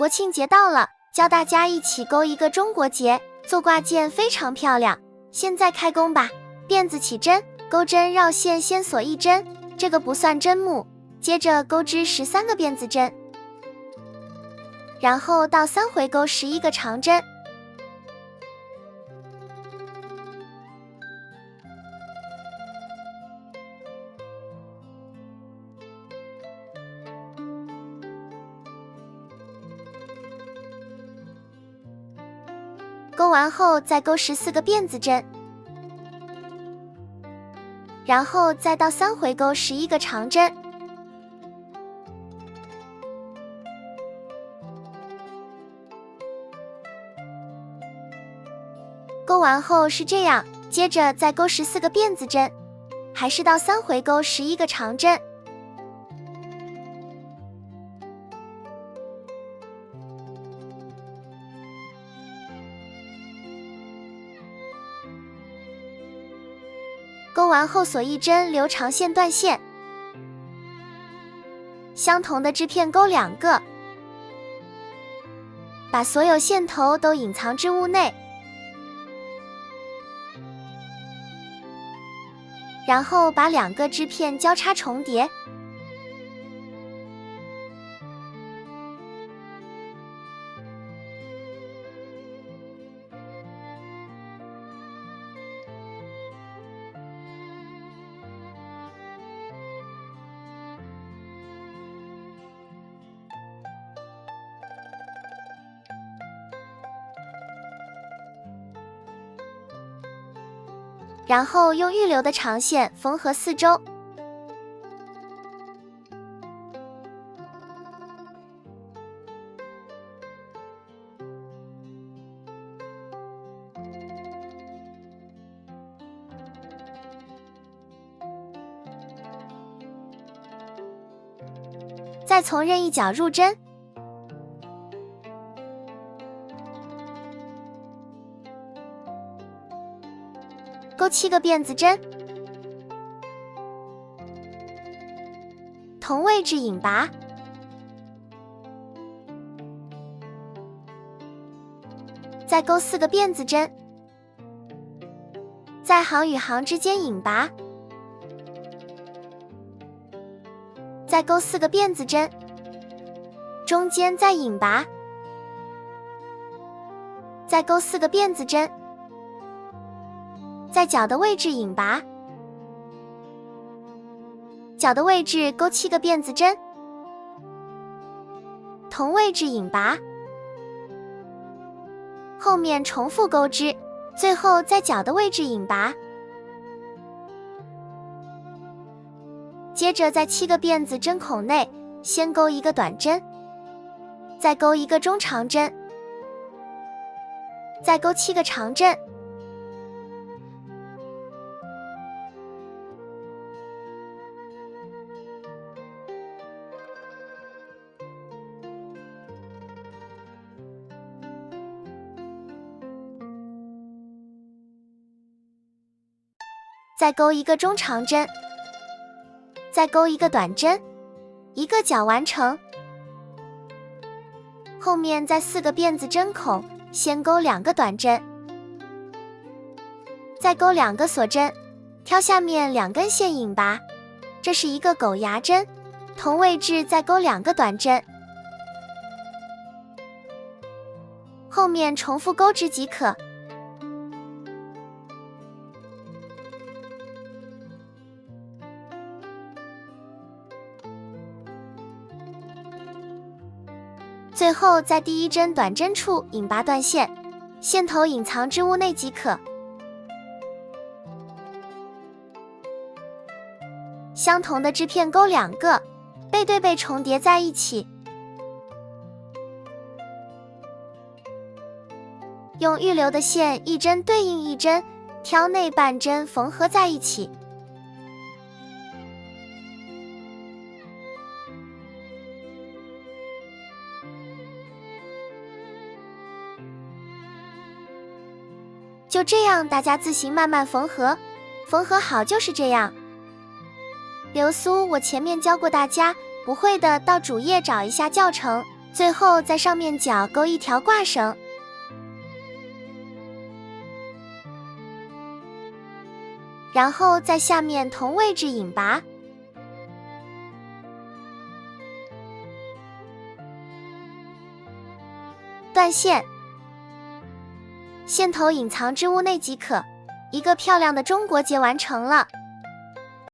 国庆节到了，教大家一起钩一个中国结，做挂件非常漂亮。现在开工吧。辫子起针，钩针绕线先锁一针，这个不算针目。接着钩织13个辫子针，然后到3回钩11个长针。钩完后再钩14个辫子针，然后再到3回钩11个长针。钩完后是这样，接着再钩14个辫子针，还是到3回钩11个长针。钩完后锁一针，留长线断线。相同的织片钩2个，把所有线头都隐藏织物内，然后把2个织片交叉重叠。然后用预留的长线缝合4周。再从任意角入针。钩7个辫子针，同位置引拔，再钩4个辫子针，在行与行之间引拔，再钩4个辫子针，中间再引拔，再钩4个辫子针，在角的位置引拔，角的位置钩7个辫子针，同位置引拔，后面重复钩织，最后在角的位置引拔。接着在7个辫子针孔内，先钩1个短针，再钩1个中长针，再钩7个长针。再钩1个中长针，再钩1个短针，1个角完成。后面在4个辫子针孔，先钩2个短针，再钩2个锁针，挑下面2根线引拔，这是一个狗牙针，同位置再钩2个短针，后面重复钩织即可。最后在第1针短针处引拔断线，线头隐藏织物内即可。相同的织片钩2个，背对背重叠在一起，用预留的线一针对应一针，挑内半针缝合在一起。就这样，大家自行慢慢缝合，缝合好就是这样。流苏我前面教过大家，不会的到主页找一下教程。最后在上面角钩一条挂绳，然后在下面同位置引拔。断线，线头隐藏织物内即可。一个漂亮的中国结完成了。